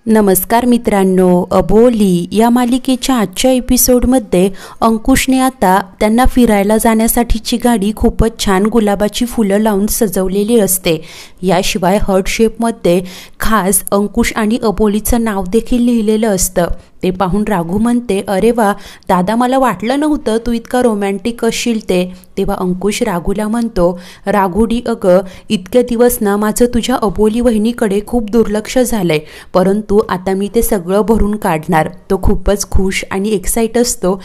नमस्कार मित्रांनो, अबोली या मालिकेच्या आजच्या एपिसोडमध्ये अंकुशने आता त्यांना फिरायला जाण्यासाठीची गाडी खूपच छान गुलाबाची फुलं लावून सजवलेली असते। याशिवाय हार्ट शेपमध्ये खास अंकुश आणि अबोलीचं नाव देखील लिहिलेलं असतं। ते पाहून राघू म्हणते, अरे वा दादा, मला वाटलं नव्हतं तू इतका रोमॅन्टिक असशील ते। तेव्हा अंकुश राघूला म्हणतो, राघूडी अगं, इतके दिवस ना माझं तुझ्या अबोली वहिनीकडे खूप दुर्लक्ष झालंय, परंतु आता मी ते सगळं भरून काढणार। तो खूपच खुश आणि एक्साइट असतो।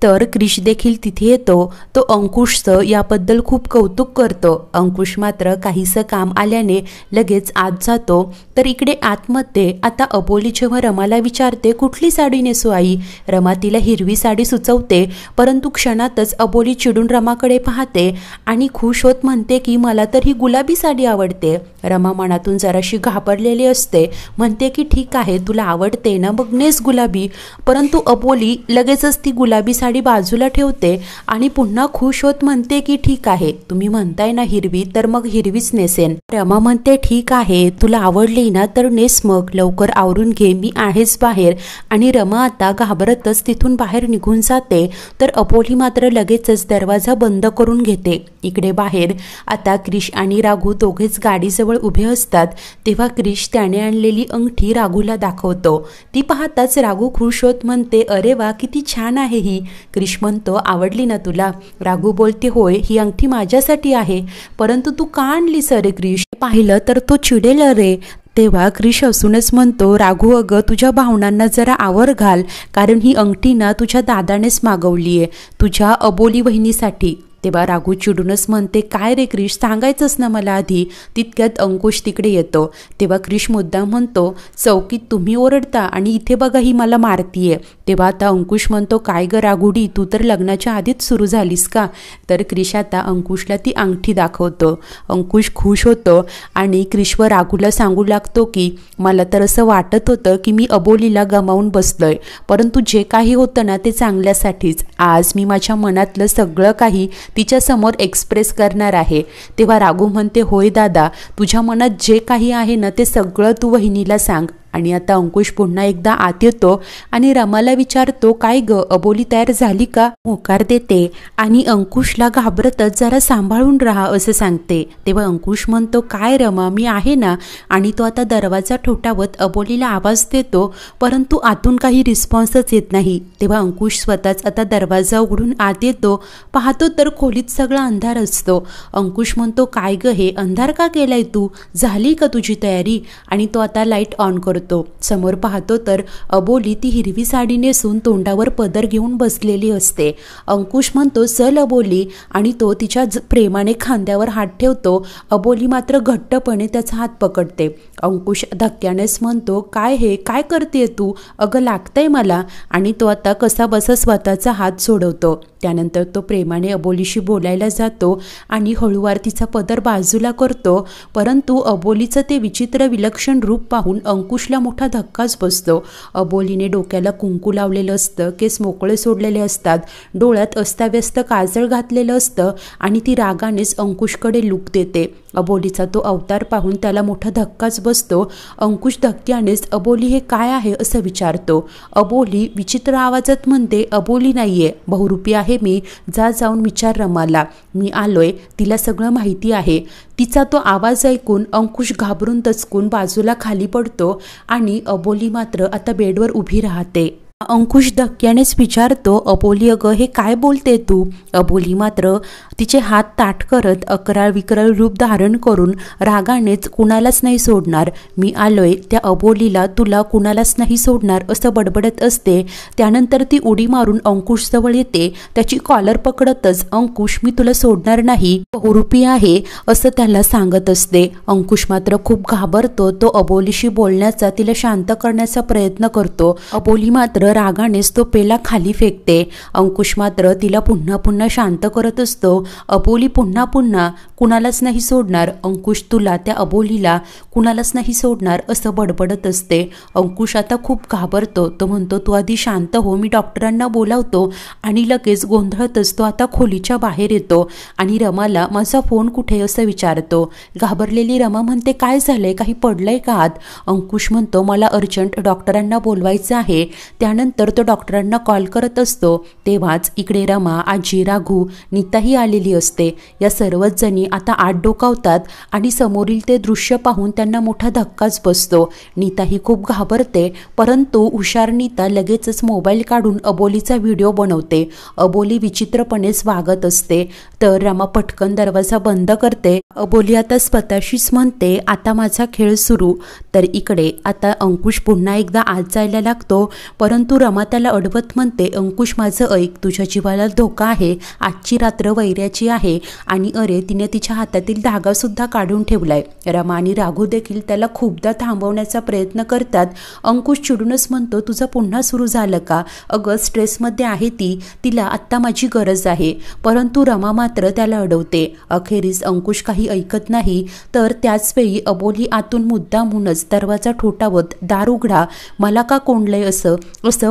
तर क्रिश देखील तिथे येतो। तो अंकुशचं याबद्दल खूप कौतुक करतो। अंकुश मात्र काहीसं काम आल्याने लगेच आत जातो। तर इकडे आतमध्ये आता अबोली जेव्हा रमाला विचारते, कुठली साडी नेसू आई? रमा तिला हिरवी साडी सुचवते, परंतु क्षणातच अबोली चिडून रमाकडे पाहते आणि खुश होत म्हणते की मला तर ही गुलाबी साडी आवडते। रमा मनातून जराशी घाबरलेली असते, म्हणते की ठीक आहे, तुला आवडते ना, मग नेस गुलाबी। परंतु अबोली लगेचच ती गुलाबी साडी बाजूला ठेवते आणि पुन्हा खुश होत म्हणते की ठीक आहे, तुम्ही म्हणताय ना हिरवी, तर मग हिरवीच नेसेन। रमा म्हणते, ठीक आहे, तुला आवडली ना तर नेस, मग लवकर आवरून घे, मी आहेच बाहेर। आणि रमा आता घाबरतच तिथून बाहेर निघून जाते। तर अबोली मात्र लगेचच दरवाजा बंद करून घेते। इकडे बाहेर आता क्रिश आणि राघू दोघेच गाडीजवळ उभे असतात। तेव्हा क्रिश त्याने आणलेली अंगठी राघूला दाखवतो। ती पाहताच राघू खुश होत म्हणते, अरे वा, किती छान आहे ही। क्रिश म्हणतो, आवडली ना तुला? राघू बोलते, होय, ही अंगठी माझ्यासाठी आहे, परंतु तू का आणलीस रे क्रिश? पाहिलं तर तो चिडेल रे। तेव्हा क्रिश हसूनच म्हणतो, राघू अगं, तुझ्या भावनांना जरा आवर घाल, कारण ही अंगठी ना तुझ्या दादानेच मागवलीये, तुझ्या अबोली वहिनीसाठी। तेव्हा राघू चिडूनच म्हणते, काय रे क्रिश, सांगायचंच ना मला आधी। तितक्यात अंकुश तिकडे येतो। तेव्हा क्रिश मुद्दाम म्हणतो, चौकीत तुम्ही ओरडता आणि इथे बघा ही मला मारतीये। तेव्हा आता अंकुश म्हणतो, काय ग राघुडी, तू तर लग्नाच्या आधीच सुरू झालीस का? तर क्रिश आता अंकुशला ती अंगठी दाखवतो। अंकुश खुश होतो आणि क्रिश व राघूला सांगू लागतो की मला तर असं वाटत होतं की मी अबोलीला गमावून बसलोय, परंतु जे काही होतं ना ते चांगल्यासाठीच। आज मी माझ्या मनातलं सगळं काही तिच्यासमोर एक्सप्रेस करणार आहे। तेव्हा राघू म्हणते, होय दादा, तुझ्या मनात जे काही आहे ना ते सगळं तू वहिनीला सांग। आणि आता अंकुश पुन्हा एकदा आत येतो आणि रमाला विचारतो, काय ग, अबोली तयार झाली का? होकार देते आणि अंकुशला घाबरतच जरा सांभाळून राहा असं सांगते। तेव्हा अंकुश म्हणतो, काय रमा, मी आहे ना। आणि तो आता दरवाजा ठोठावत अबोलीला आवाज देतो, परंतु आतून काही रिस्पॉन्सच येत नाही। तेव्हा अंकुश स्वतःच आता दरवाजा उघडून आत येतो। पाहतो तर खोलीत सगळा अंधार असतो। अंकुश म्हणतो, काय ग, हे अंधार का केलाय तू? झाली का तुझी तयारी? आणि तो आता लाईट ऑन करतो। समोर पाहतो तर अबोली ती हिरवी साडी नेसून तोंडावर पदर घेऊन बसलेली असते। अंकुश म्हणतो, चल अबोली, आणि तो तिच्या प्रेमाने खांद्यावर हात ठेवतो। अबोली मात्र घट्टपणे त्याचा हात पकडते। अंकुश धक्क्यानेच म्हणतो, काय हे, काय करतेय तू? अगं, लागतंय मला। आणि तो आता कसा बसा स्वतःचा हात सोडवतो। त्यानंतर तो प्रेमाने अबोलीशी बोलायला जातो आणि हळूवार तिचा पदर बाजूला करतो, परंतु अबोलीचं ते विचित्र विलक्षण रूप पाहून अंकुशला मोठा धक्काच बसतो। अबोलीने डोक्याला कुंकू लावलेलं असतं, केस मोकळे सोडलेले असतात, डोळ्यात अस्ताव्यस्त काजळ घातलेलं असतं आणि ती रागानेच अंकुशकडे लूक देते। अबोलीचा तो अवतार पाहून त्याला मोठा धक्काच बसतो। अंकुश धक्क्यानेच अबोली हे काय आहे असं विचारतो। अबोली विचित्र आवाजात म्हणते, अबोली नाहीये, बहुरूपी आहे मी, जा जाऊन विचार रमाला, मी आलोय, तिला सगळं माहिती आहे। तिचा तो आवाज ऐकून अंकुश घाबरून दचकून बाजूला खाली पडतो आणि अबोली मात्र आता बेडवर उभी राहते। अंकुश धक्क्यानेच विचारतो, अबोली अगं, हे काय बोलते तू? अबोली मात्र तिचे हात ताठ करत अकराळ विकराळ रूप धारण करून रागानेच कुणालाच नाही सोडणार, मी आलोय, त्या अबोलीला तुला कुणालाच नाही सोडणार असं बडबडत असते। त्यानंतर ती उडी मारून अंकुश जवळ येते। त्याची कॉलर पकडतच अंकुश, मी तुला सोडणार नाही, बहुरूपी आहे असं त्याला सांगत असते। अंकुश मात्र खूप घाबरतो। तो अबोलीशी बोलण्याचा, तिला शांत करण्याचा प्रयत्न करतो। अबोली मात्र मात्र रागानेच तो पेला खाली फेकते। अंकुश मात्र तिला पुन्हा पुन्हा शांत करत असतो। अबोली पुन्हा पुन्हा कुणालाच नाही सोडणार, अंकुश तुला त्या अबोलीला कुणालाच नाही सोडणार असं बडबडत असते। अंकुश आता खूप घाबरतो। तो म्हणतो तू आधी शांत हो, मी डॉक्टरांना बोलावतो। आणि लगेच गोंधळतच तो आता खोलीच्या बाहेर येतो आणि रमाला माझा फोन कुठे असं विचारतो। घाबरलेली रमा म्हणते काय झालंय, काही पडलंय का आत? अंकुश म्हणतो मला अर्जंट डॉक्टरांना बोलवायचं आहे। त्यानंतर तो डॉक्टरांना कॉल करत असतो। तेव्हाच इकडे रमा, आजी, राघू, नीताही आलेली असते। या सर्वच जणी आता आत डोकावतात आणि समोरील ते दृश्य पाहून त्यांना मोठा धक्काच बसतो। नीताही खूप घाबरते, परंतु हुशार नीता लगेचच मोबाईल काढून अबोलीचा व्हिडिओ बनवते। अबोली विचित्रपणेच वागत असते तर रमा पटकन दरवाजा बंद करते। अबोली आता स्वतःशीच म्हणते आता माझा खेळ सुरू। तर इकडे आता अंकुश पुन्हा एकदा आत जायला लागतो, परंतु रमा त्याला अडवत म्हणते अंकुश माझं ऐक, तुझ्या जीवाला धोका आहे, आजची रात्र वैऱ्याची आहे आणि अरे तिने तिच्या हातातील धागा सुद्धा काढून ठेवलाय। रमा आणि राघू देखील त्याला खूपदा थांबवण्याचा प्रयत्न करतात। अंकुश चिडूनच म्हणतो तुझं पुन्हा सुरू झालं का? अगं स्ट्रेसमध्ये आहे ती, तिला आत्ता माझी गरज आहे। परंतु रमा मात्र त्याला अडवते। अखेरीस अंकुश काही ऐकत नाही तर त्याच वेळी अबोली आतून मुद्दामहूनच दरवाजा ठोठावत दार उघडा, मला का कोंडलंय असं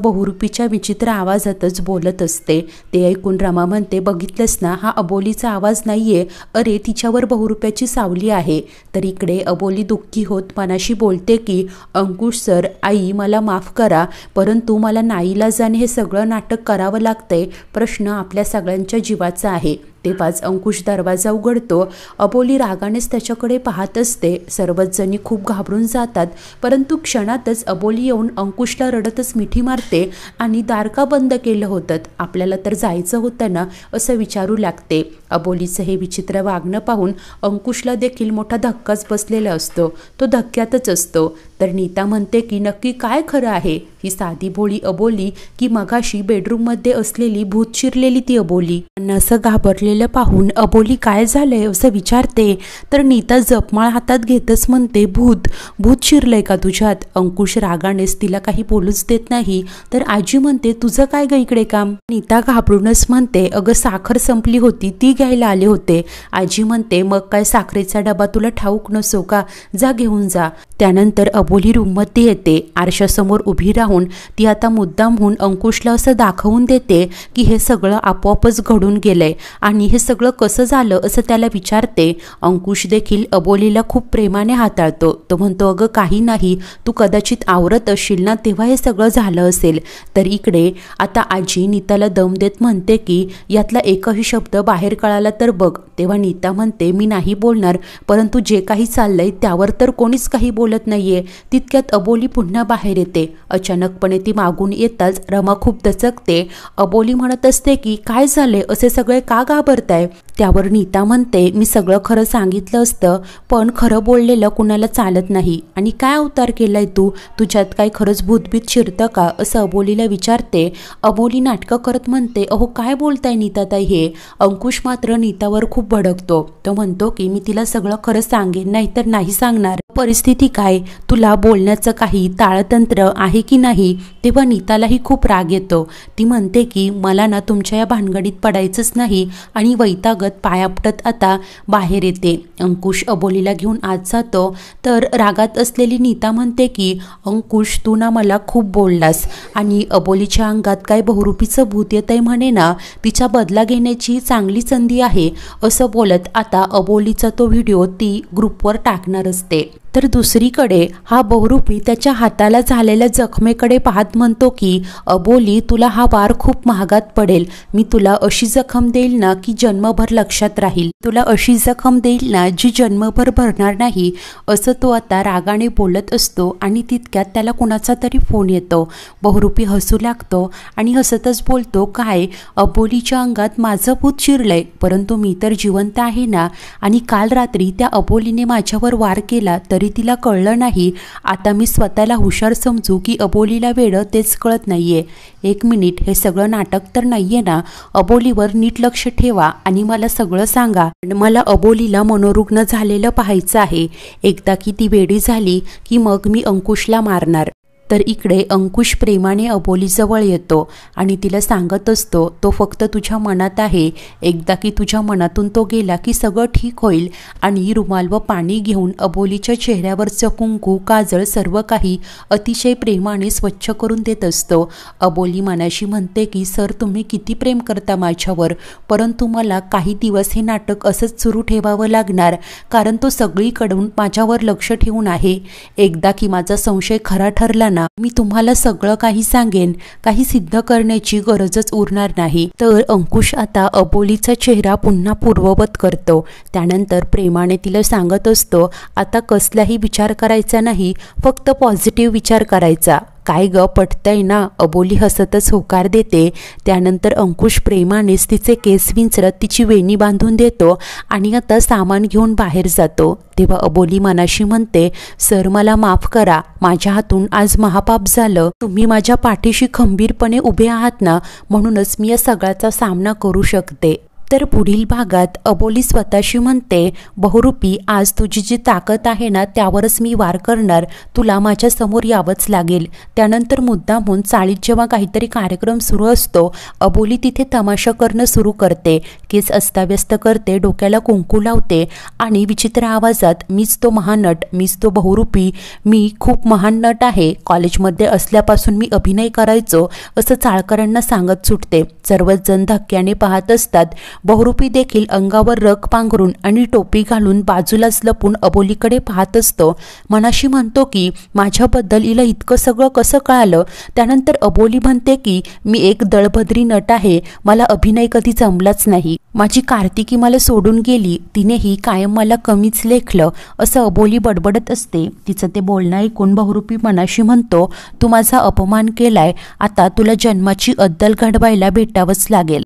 बहुरूपीच्या विचित्र आवाजातच बोलत असते। ते ऐकून रमा म्हणते बघितलंस ना, हा अबोलीचा आवाज नाहीये, अरे तिच्यावर बहुरूप्याची सावली आहे। तर इकडे अबोली दुःखी होत मनाशी बोलते की अंकुश सर, आई मला माफ करा, परंतु मला नाईलाजाने हे सगळं नाटक करावं लागतंय। प्रश्न आपल्या सगळ्यांच्या जीवाचा आहे। तेव्हाच अंकुश दरवाजा उघडतो। अबोली रागानेच त्याच्याकडे पाहत असते। सर्वच जणी खूप घाबरून जातात, परंतु क्षणातच अबोली येऊन अंकुशला रडतच मिठी मारते आणि दार का बंद केलं होतं, आपल्याला तर जायचं होतं ना असं विचारू लागते। अबोलीचं हे विचित्र वागणं पाहून अंकुशला देखील मोठा धक्काच बसलेला असतो। तो धक्क्यातच असतो। तर नीता म्हणते की नक्की काय खरं आहे, ही साधी भोळी अबोली की मगाशी बेडरूममध्ये असलेली भूत शिरलेली ती अबोली? असं घाबरलेलं पाहून अबोली काय झालंय असं विचारते। तर नीता जपमाळ हातात घेतच म्हणते भूत शिरलंय का तुझ्यात? अंकुश रागानेच तिला काही बोलूच देत नाही। तर आजी म्हणते तुझं काय ग इकडे काम? नीता घाबरूनच म्हणते अगं साखर संपली होती, ती घ्यायला आले होते। आजी म्हणते मग काय साखरेचा डबा तुला ठाऊक नसो का, जा घेऊन जा। त्यानंतर अबोली रूममध्ये येते। आरशासमोर उभी राहून ती आता मुद्दामहून अंकुशला असं दाखवून देते की हे सगळं आपोआपच घडून गेलंय आणि हे सगळं कसं झालं असं त्याला विचारते। अंकुश देखील अबोलीला खूप प्रेमाने हाताळतो। तो म्हणतो अगं काही नाही, तू कदाचित आवरत असशील ना तेव्हा हे सगळं झालं असेल। तर इकडे आता आजी नीताला दम देत म्हणते की यातला एकही शब्द बाहेर कळाला तर बघ। तेव्हा नीता म्हणते मी नाही बोलणार, परंतु जे काही चाललंय त्यावर तर कोणीच काही बोलत नाहीये। तितक्यात अबोली पुन्हा बाहेर येते। अचानकपणे ती मागून येताच रमा खूप दचकते। अबोली म्हणत असते की काय झाले, असे सगळे का घाबरताय? त्यावर नीता म्हणते मी सगळं खरं सांगितलं असतं, पण खरं बोललेलं कुणाला चालत नाही। आणि काय अवतार केलाय तू, तुझ्यात काय खरंच भूतभीत शिरतं का असं अबोलीला विचारते। अबोली नाटकं करत म्हणते अहो काय बोलताय नीताताई हे? अंकुश मात्र नीतावर खूप भडकतो। तो म्हणतो की मी तिला सगळं खरं सांगेन, नाहीतर नाही सांगणार। परिस्थिती काय, तुला बोलण्याचं काही ताळतंत्र आहे की नाही? तेव्हा नीतालाही खूप राग येतो। ती म्हणते की मला ना तुमच्या या भानगडीत पडायचंच नाही आणि वैतागत पायापटत आता बाहेर येते। अंकुश अबोलीला घेऊन आत जातो। तर रागात असलेली नीता म्हणते की अंकुश तू ना मला खूप बोललास आणि अबोलीच्या अंगात काय बहुरूपीचं भूत येतंय म्हणे ना, तिचा बदला घेण्याची चांगली संधी आहे असं बोलत आता अबोलीचा तो व्हिडिओ ती ग्रुपवर टाकणार असते। तर दुसरीकडे हा बहुरूपी त्याच्या हाताला झालेल्या जखमेकडे पाहत म्हणतो की अबोली तुला हा वार खूप महागात पडेल, मी तुला अशी जखम देईल ना की जन्मभर लक्षात राहील, तुला अशी जखम देईल ना जी जन्मभर भरणार नाही असं तो आता रागाने बोलत असतो। आणि तितक्यात त्याला कुणाचा तरी फोन येतो। बहुरूपी हसू लागतो आणि हसतच बोलतो काय, अबोलीच्या अंगात माझं भूत शिरलंय, परंतु मी तर जिवंत आहे ना, आणि काल रात्री त्या अबोलीने माझ्यावर वार केला तरी तिला कळलं नाही। आता मी स्वतःला हुशार समजू की अबोलीला वेडं तेच कळत नाहीये। एक मिनिट, हे सगळं नाटक तर नाहीये ना? अबोलीवर नीट लक्ष ठेवा आणि मला सगळं सांगा, मला अबोलीला मनोरुग्ण झालेलं पाहायचं आहे। एकदा की ती वेडी झाली की मग मी अंकुशला मारणार। तर इकडे अंकुश प्रेमाने अबोलीजवळ येतो आणि तिला सांगत असतो, तो फक्त तुझ्या मनात आहे, एकदा की तुझ्या मनातून तो गेला की सगळं ठीक होईल. आणि रुमाल व पाणी घेऊन अबोलीच्या चेहऱ्यावरचं कुंकू, काजळ सर्व काही अतिशय प्रेमाने स्वच्छ करून देत असतो. अबोली मनाशी म्हणते की सर, तुम्ही किती प्रेम करता माझ्यावर, परंतु मला काही दिवस हे नाटक असंच सुरू ठेवावं लागणार, कारण तो सगळीकडून माझ्यावर लक्ष ठेवून आहे. एकदा की माझा संशय खरा ठरला ना, मी तुम्हाला सगळं काही सांगेन, काही सिद्ध करण्याची गरजच उरणार नाही. तर अंकुश आता अबोलीचा चेहरा पुन्हा पूर्ववत करतो. त्यानंतर प्रेमाने तिला सांगत असतो, आता कसलाही विचार करायचा नाही, फक्त पॉझिटिव्ह विचार करायचा. काय ग, पटतंय ना? अबोली हसतच होकार देते. त्यानंतर अंकुश प्रेमानेच तिचे केस विंचरत तिची वेणी बांधून देतो आणि आता सामान घेऊन बाहेर जातो. तेव्हा अबोली मनाशी म्हणते, सर मला माफ करा, माझ्या हातून आज महापाप झालं. तुम्ही माझ्या पाठीशी खंबीरपणे उभे आहात ना, म्हणूनच मी या सगळ्याचा सामना करू शकते. तर पुढील भागात अबोली स्वतःशी म्हणते, बहुरूपी, आज तुझी जी ताकद आहे ना त्यावरच मी वार करणार, तुला माझ्या समोर यावंच लागेल. त्यानंतर मुद्दामहून चाळीत जेव्हा काहीतरी कार्यक्रम सुरू असतो, अबोली तिथे तमाशा करणं सुरू करते. केस अस्ताव्यस्त करते, डोक्याला कुंकू लावते आणि विचित्र आवाजात, मीच तो महानट, मीच तो बहुरूपी, मी खूप महान नट आहे, कॉलेजमध्ये असल्यापासून मी अभिनय करायचो, असं चाळकरांना सांगत सुटते. सर्वच जण धक्क्याने पाहत असतात. बहुरूपी देखील अंगावर रग पांघरून आणि टोपी घालून बाजूलाच लपून अबोलीकडे पाहत असतो. मनाशी म्हणतो की माझ्याबद्दल हिला इतकं सगळं कसं कळालं. त्यानंतर अबोली म्हणते की मी एक दळभद्री नट आहे, मला अभिनय कधी जमलाच नाही, माझी कार्तिकी मला सोडून गेली, तिनेही कायम मला कमीच लेखलं, असं अबोली बडबडत असते. तिचं ते बोलणं ऐकून बहुरूपी मनाशी म्हणतो, तू माझा अपमान केलाय, आता तुला जन्माची अद्दल घडवायला भेटावंच लागेल.